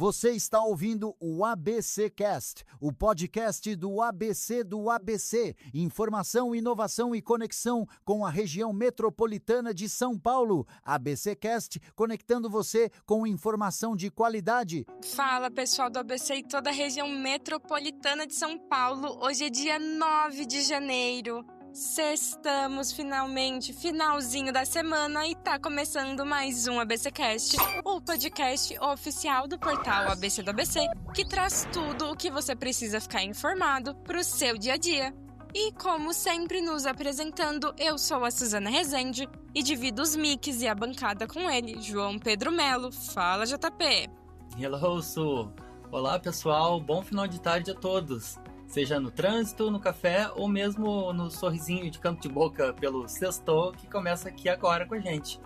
Você está ouvindo o ABC Cast, o podcast do ABC. Informação, inovação e conexão com a região metropolitana de São Paulo. ABC Cast, conectando você com informação de qualidade. Fala, pessoal do ABC e toda a região metropolitana de São Paulo. Hoje é dia 9 de janeiro. Sextamos finalmente, finalzinho da semana, e tá começando mais um ABC Cast, o podcast oficial do portal ABC do ABC, que traz tudo o que você precisa ficar informado pro seu dia a dia. E como sempre nos apresentando, eu sou a Suzana Rezende e divido os mics e a bancada com ele, João Pedro Melo. Fala, JP! Hello, Su! Olá, pessoal, bom final de tarde a todos! Seja no trânsito, no café ou mesmo no sorrisinho de canto de boca pelo sextou que começa aqui agora com a gente.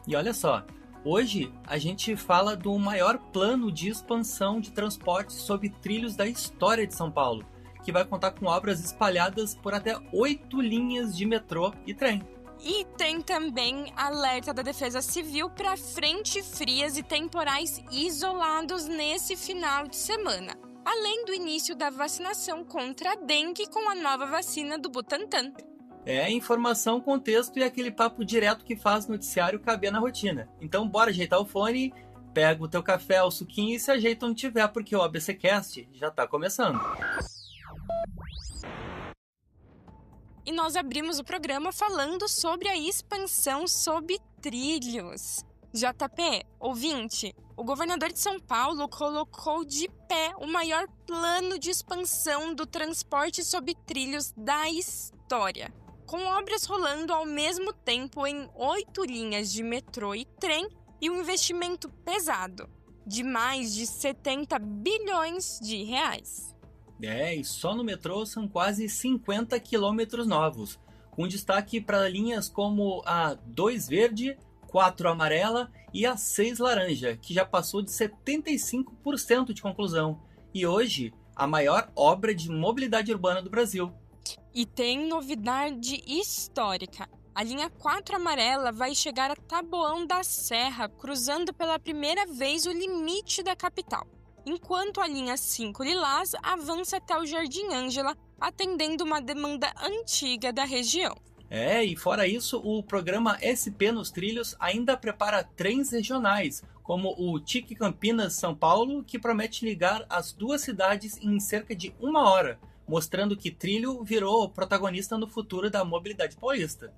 E olha só, hoje a gente fala do maior plano de expansão de transporte sob trilhos da história de São Paulo, que vai contar com obras espalhadas por até 8 linhas de metrô e trem. E tem também alerta da Defesa Civil para frentes frias e temporais isolados nesse final de semana, além do início da vacinação contra a dengue com a nova vacina do Butantan. É informação, contexto e aquele papo direto que faz noticiário caber na rotina. Então bora ajeitar o fone, pega o teu café, o suquinho e se ajeita onde tiver, porque o ABC Cast já tá começando. E nós abrimos o programa falando sobre a expansão sob trilhos. JP, ouvinte, o governador de São Paulo colocou de pé o maior plano de expansão do transporte sob trilhos da história, com obras rolando ao mesmo tempo em 8 linhas de metrô e trem e um investimento pesado de mais de 70 bilhões de reais. E só no metrô são quase 50 quilômetros novos, com destaque para linhas como a 2 verde, 4 amarela e a 6 laranja, que já passou de 75% de conclusão. E hoje, a maior obra de mobilidade urbana do Brasil. E tem novidade histórica. A linha 4 amarela vai chegar a Taboão da Serra, cruzando pela primeira vez o limite da capital, enquanto a linha 5 lilás avança até o Jardim Ângela, atendendo uma demanda antiga da região. E fora isso, o programa SP nos Trilhos ainda prepara trens regionais, como o TIC Campinas-São Paulo, que promete ligar as duas cidades em cerca de 1 hora, mostrando que trilho virou protagonista no futuro da mobilidade paulista.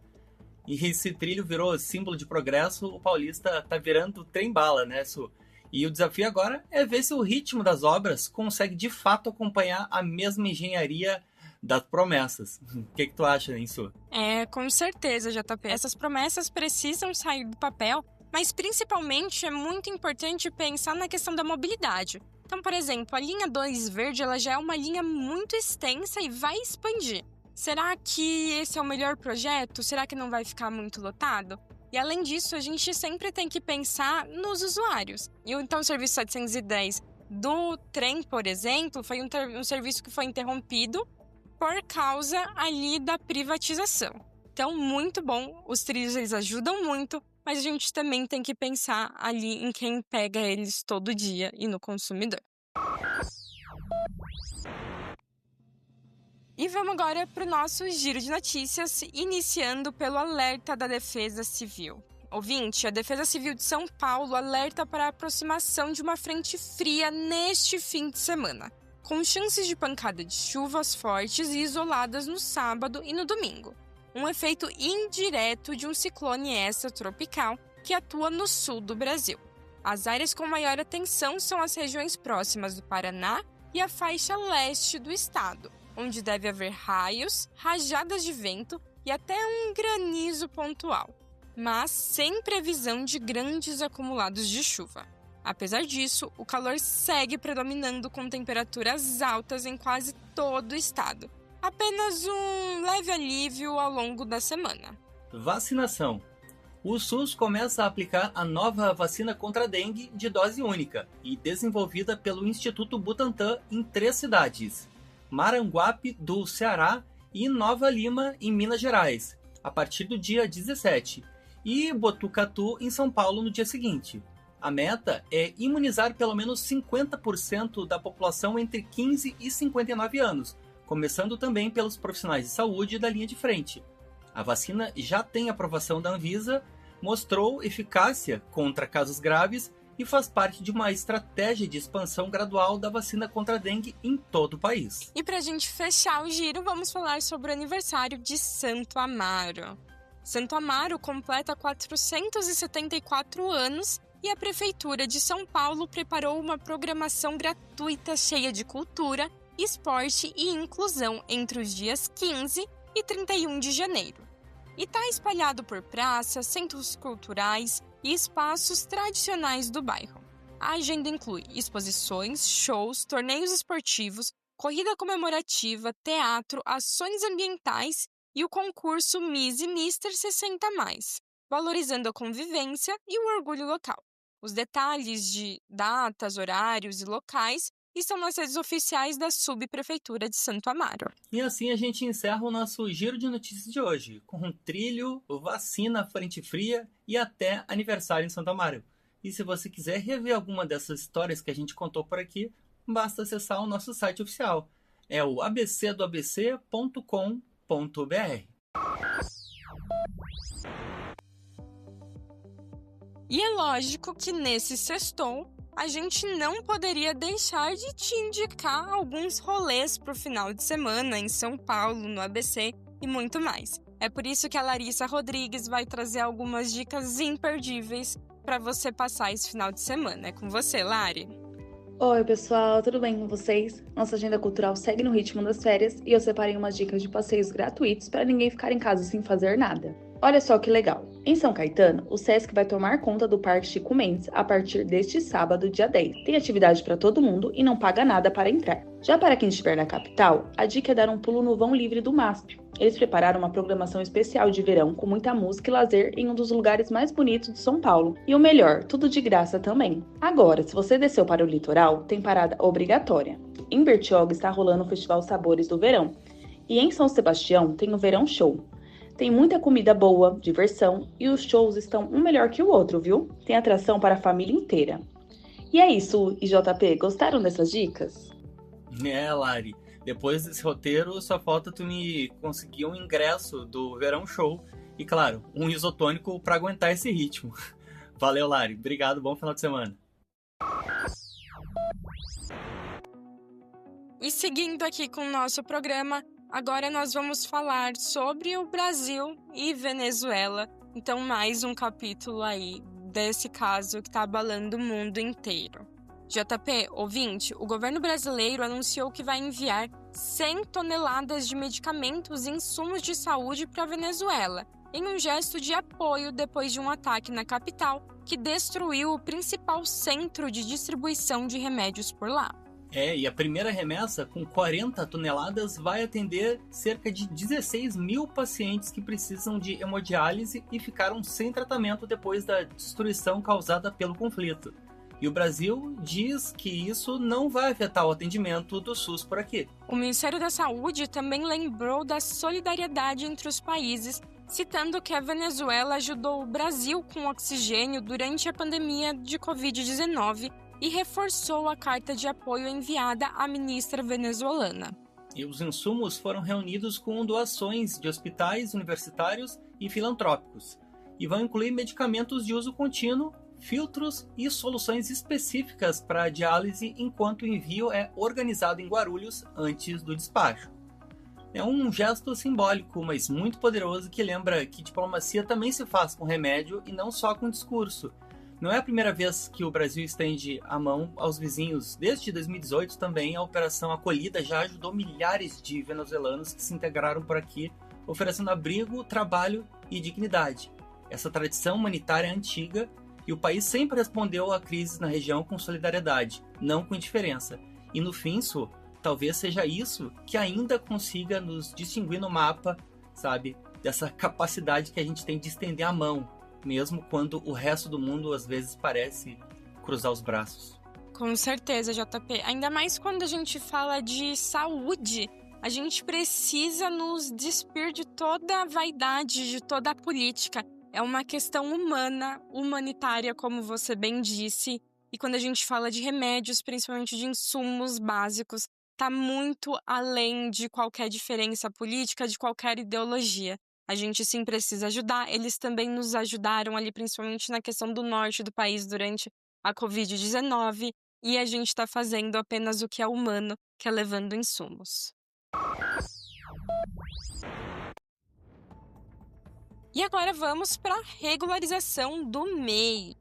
E se trilho virou símbolo de progresso, o paulista tá virando trem-bala, né, Su? E o desafio agora é ver se o ritmo das obras consegue de fato acompanhar a mesma engenharia das promessas. O que tu acha, Su? Com certeza, JP. Essas promessas precisam sair do papel, mas principalmente é muito importante pensar na questão da mobilidade. Então, por exemplo, a linha 2 verde ela já é uma linha muito extensa e vai expandir. Será que esse é o melhor projeto? Será que não vai ficar muito lotado? E além disso, a gente sempre tem que pensar nos usuários. E então o serviço 710 do trem, por exemplo, foi um serviço que foi interrompido por causa ali da privatização. Então, muito bom, os trilhos eles ajudam muito, mas a gente também tem que pensar ali em quem pega eles todo dia e no consumidor. E vamos agora para o nosso giro de notícias, iniciando pelo alerta da Defesa Civil. Ouvinte, a Defesa Civil de São Paulo alerta para a aproximação de uma frente fria neste fim de semana, com chances de pancada de chuvas fortes e isoladas no sábado e no domingo. Um efeito indireto de um ciclone extratropical que atua no sul do Brasil. As áreas com maior atenção são as regiões próximas do Paraná e a faixa leste do estado, onde deve haver raios, rajadas de vento e até um granizo pontual, mas sem previsão de grandes acumulados de chuva. Apesar disso, o calor segue predominando com temperaturas altas em quase todo o estado. Apenas um leve alívio ao longo da semana. Vacinação. O SUS começa a aplicar a nova vacina contra a dengue de dose única e desenvolvida pelo Instituto Butantan em 3 cidades: Maranguape, do Ceará, e Nova Lima, em Minas Gerais, a partir do dia 17, e Botucatu, em São Paulo, no dia seguinte. A meta é imunizar pelo menos 50% da população entre 15 e 59 anos, começando também pelos profissionais de saúde da linha de frente. A vacina já tem aprovação da Anvisa, mostrou eficácia contra casos graves e faz parte de uma estratégia de expansão gradual da vacina contra a dengue em todo o país. E para a gente fechar o giro, vamos falar sobre o aniversário de Santo Amaro. Santo Amaro completa 474 anos e a Prefeitura de São Paulo preparou uma programação gratuita cheia de cultura, esporte e inclusão entre os dias 15 e 31 de janeiro. E está espalhado por praças, centros culturais e espaços tradicionais do bairro. A agenda inclui exposições, shows, torneios esportivos, corrida comemorativa, teatro, ações ambientais e o concurso Miss e Mister 60+, valorizando a convivência e o orgulho local. Os detalhes de datas, horários e locais estão nas redes oficiais da Subprefeitura de Santo Amaro. E assim a gente encerra o nosso giro de notícias de hoje, com um trilho, vacina, frente fria e até aniversário em Santo Amaro. E se você quiser rever alguma dessas histórias que a gente contou por aqui, basta acessar o nosso site oficial. É o abcdoabc.com.br. E é lógico que nesse sextou, a gente não poderia deixar de te indicar alguns rolês para o final de semana em São Paulo, no ABC e muito mais. É por isso que a Larissa Rodrigues vai trazer algumas dicas imperdíveis para você passar esse final de semana. É com você, Lari. Oi, pessoal, tudo bem com vocês? Nossa agenda cultural segue no ritmo das férias e eu separei umas dicas de passeios gratuitos para ninguém ficar em casa sem fazer nada. Olha só que legal! Em São Caetano, o Sesc vai tomar conta do Parque Chico Mendes a partir deste sábado, dia 10. Tem atividade para todo mundo e não paga nada para entrar. Já para quem estiver na capital, a dica é dar um pulo no vão livre do MASP. Eles prepararam uma programação especial de verão com muita música e lazer em um dos lugares mais bonitos de São Paulo. E o melhor, tudo de graça também. Agora, se você desceu para o litoral, tem parada obrigatória. Em Bertioga está rolando o Festival Sabores do Verão. E em São Sebastião tem o Verão Show. Tem muita comida boa, diversão e os shows estão um melhor que o outro, viu? Tem atração para a família inteira. E é isso, JP, gostaram dessas dicas? É, Lari, depois desse roteiro só falta tu me conseguir um ingresso do Verão Show e, claro, um isotônico para aguentar esse ritmo. Valeu, Lari, obrigado, bom final de semana. E seguindo aqui com o nosso programa, agora nós vamos falar sobre o Brasil e Venezuela. Então, mais um capítulo aí desse caso que está abalando o mundo inteiro. JP, ouvinte, o governo brasileiro anunciou que vai enviar 100 toneladas de medicamentos e insumos de saúde para a Venezuela, em um gesto de apoio depois de um ataque na capital que destruiu o principal centro de distribuição de remédios por lá. E a primeira remessa, com 40 toneladas, vai atender cerca de 16 mil pacientes que precisam de hemodiálise e ficaram sem tratamento depois da destruição causada pelo conflito. E o Brasil diz que isso não vai afetar o atendimento do SUS por aqui. O Ministério da Saúde também lembrou da solidariedade entre os países, citando que a Venezuela ajudou o Brasil com oxigênio durante a pandemia de Covid-19 e reforçou a carta de apoio enviada à ministra venezuelana. E os insumos foram reunidos com doações de hospitais universitários e filantrópicos, e vão incluir medicamentos de uso contínuo, filtros e soluções específicas para a diálise, enquanto o envio é organizado em Guarulhos antes do despacho. É um gesto simbólico, mas muito poderoso, que lembra que diplomacia também se faz com remédio e não só com discurso. Não é a primeira vez que o Brasil estende a mão aos vizinhos. Desde 2018 também a Operação Acolhida já ajudou milhares de venezuelanos que se integraram por aqui, oferecendo abrigo, trabalho e dignidade. Essa tradição humanitária é antiga e o país sempre respondeu a crises na região com solidariedade, não com indiferença. E no fim, Su, talvez seja isso que ainda consiga nos distinguir no mapa, sabe? Dessa capacidade que a gente tem de estender a mão, mesmo quando o resto do mundo às vezes parece cruzar os braços. Com certeza, JP. Ainda mais quando a gente fala de saúde, a gente precisa nos despir de toda a vaidade, de toda a política. é uma questão humana, humanitária, como você bem disse. E quando a gente fala de remédios, principalmente de insumos básicos, está muito além de qualquer diferença política, de qualquer ideologia. A gente sim precisa ajudar. Eles também nos ajudaram ali, principalmente na questão do norte do país durante a Covid-19. E a gente está fazendo apenas o que é humano, que é levando insumos. E agora vamos para a regularização do MEI.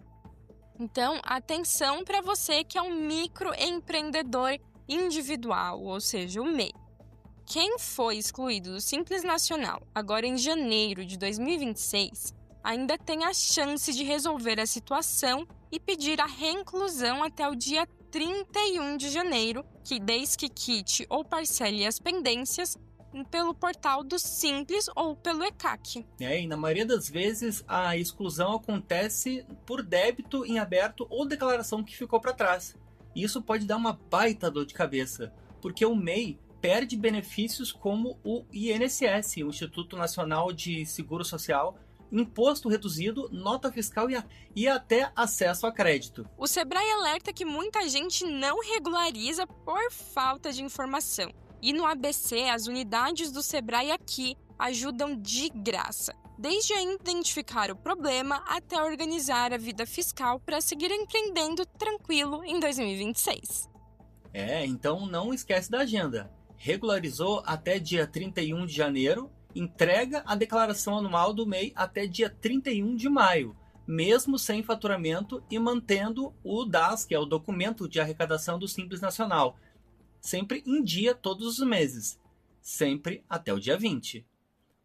Então, atenção para você que é um microempreendedor individual, ou seja, o MEI. Quem foi excluído do Simples Nacional agora em janeiro de 2026 ainda tem a chance de resolver a situação e pedir a reinclusão até o dia 31 de janeiro, que desde que quite ou parcele as pendências pelo portal do Simples ou pelo ECAC. E na maioria das vezes a exclusão acontece por débito em aberto ou declaração que ficou para trás. E isso pode dar uma baita dor de cabeça, porque o MEI perde benefícios como o INSS, o Instituto Nacional de Seguro Social, imposto reduzido, nota fiscal e até acesso a crédito. O Sebrae alerta que muita gente não regulariza por falta de informação. E no ABC, as unidades do Sebrae aqui ajudam de graça, desde a identificar o problema até organizar a vida fiscal para seguir empreendendo tranquilo em 2026. Então não esquece da agenda. Regularizou até dia 31 de janeiro, entrega a declaração anual do MEI até dia 31 de maio, mesmo sem faturamento e mantendo o DAS, que é o documento de arrecadação do Simples Nacional, sempre em dia todos os meses, sempre até o dia 20.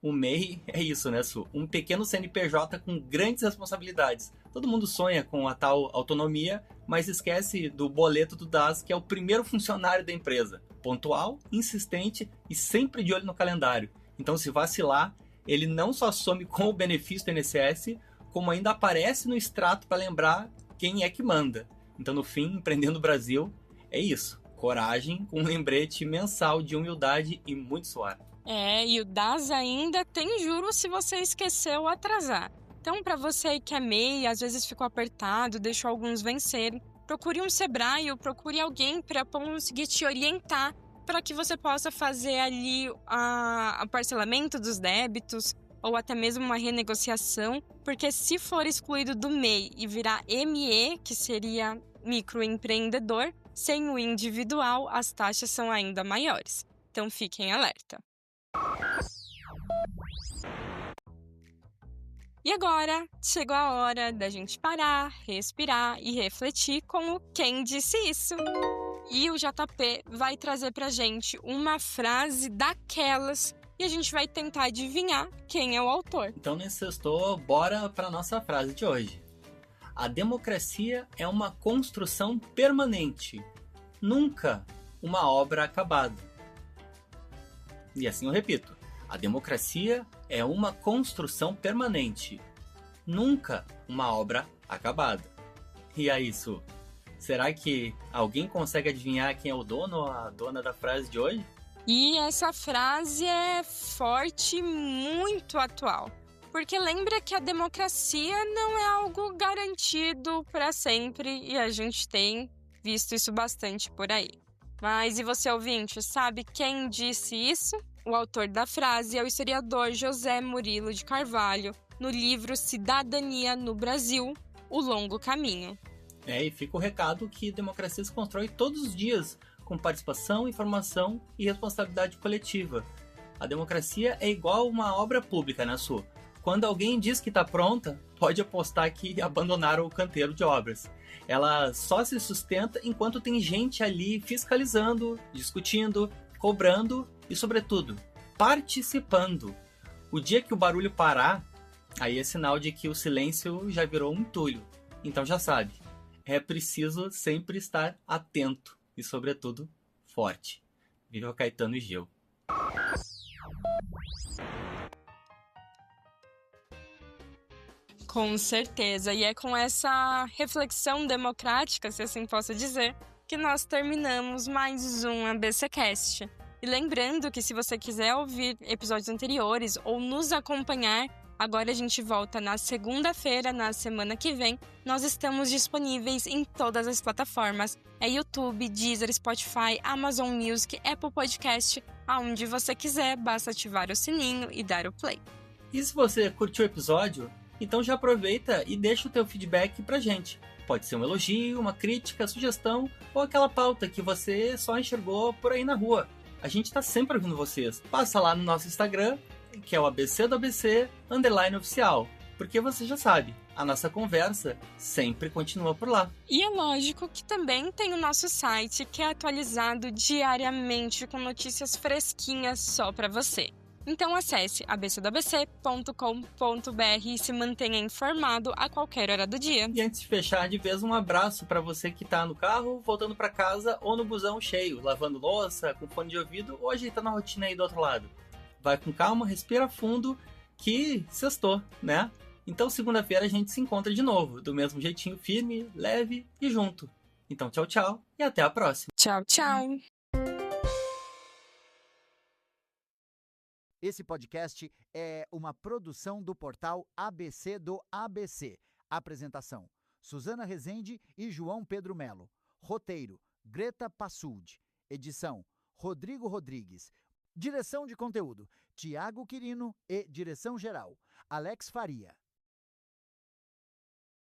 O MEI é isso, né, Su? Um pequeno CNPJ com grandes responsabilidades. Todo mundo sonha com a tal autonomia, mas esquece do boleto do DAS, que é o primeiro funcionário da empresa. Pontual, insistente e sempre de olho no calendário. Então, se vacilar, ele não só some com o benefício do INSS, como ainda aparece no extrato para lembrar quem é que manda. Então, no fim, Empreendendo o Brasil é isso. Coragem com um lembrete mensal de humildade e muito suor. E o DAS ainda tem juros se você esqueceu ou atrasar. Então, para você que é MEI, às vezes ficou apertado, deixou alguns vencerem, procure um Sebrae ou procure alguém para conseguir te orientar para que você possa fazer ali o parcelamento dos débitos ou até mesmo uma renegociação, porque se for excluído do MEI e virar ME, que seria microempreendedor, sem o individual, as taxas são ainda maiores. Então, fiquem alerta. E agora, chegou a hora da gente parar, respirar e refletir com o Quem Disse Isso. E o JP vai trazer pra gente uma frase daquelas e a gente vai tentar adivinhar quem é o autor. Então, nesse sextou, bora pra nossa frase de hoje. A democracia é uma construção permanente, nunca uma obra acabada. E assim eu repito. A democracia é uma construção permanente, nunca uma obra acabada. E é isso. Será que alguém consegue adivinhar quem é o dono ou a dona da frase de hoje? E essa frase é forte e muito atual. Porque lembra que a democracia não é algo garantido para sempre e a gente tem visto isso bastante por aí. Mas e você, ouvinte, sabe quem disse isso? O autor da frase é o historiador José Murilo de Carvalho, no livro Cidadania no Brasil, O Longo Caminho. E fica o recado que democracia se constrói todos os dias, com participação, informação e responsabilidade coletiva. A democracia é igual uma obra pública, né, Su? Quando alguém diz que está pronta, pode apostar que abandonaram o canteiro de obras. Ela só se sustenta enquanto tem gente ali fiscalizando, discutindo, cobrando e, sobretudo, participando. O dia que o barulho parar, aí é sinal de que o silêncio já virou um entulho. Então já sabe, é preciso sempre estar atento e, sobretudo, forte. Viva Caetano e Gil. Com certeza, e é com essa reflexão democrática, se assim posso dizer, que nós terminamos mais um ABCcast. E lembrando que se você quiser ouvir episódios anteriores ou nos acompanhar Agora a gente volta na segunda-feira, na semana que vem. Nós estamos disponíveis em todas as plataformas. É YouTube, Deezer, Spotify, Amazon Music, Apple Podcast. Aonde você quiser, basta ativar o sininho e dar o play. E se você curtiu o episódio, então já aproveita e deixa o teu feedback pra gente. Pode ser um elogio, uma crítica, sugestão ou aquela pauta que você só enxergou por aí na rua. A gente tá sempre ouvindo vocês. Passa lá no nosso Instagram, que é o ABC do ABC _oficial. Porque você já sabe, a nossa conversa sempre continua por lá. E é lógico que também tem o nosso site, que é atualizado diariamente com notícias fresquinhas só para você. Então acesse abcdobc.com.br e se mantenha informado a qualquer hora do dia. E antes de fechar de vez, um abraço para você que tá no carro, voltando para casa ou no busão cheio, lavando louça, com fone de ouvido ou ajeitando a rotina aí do outro lado. Vai com calma, respira fundo, que sextou, né? Então segunda-feira a gente se encontra de novo, do mesmo jeitinho firme, leve e junto. Então tchau, tchau e até a próxima. Tchau, tchau! Esse podcast é uma produção do portal ABC do ABC. Apresentação: Suzana Rezende e João Pedro Melo. Roteiro: Greta Passuldi. Edição: Rodrigo Rodrigues. Direção de conteúdo: Tiago Quirino e direção geral: Alex Faria.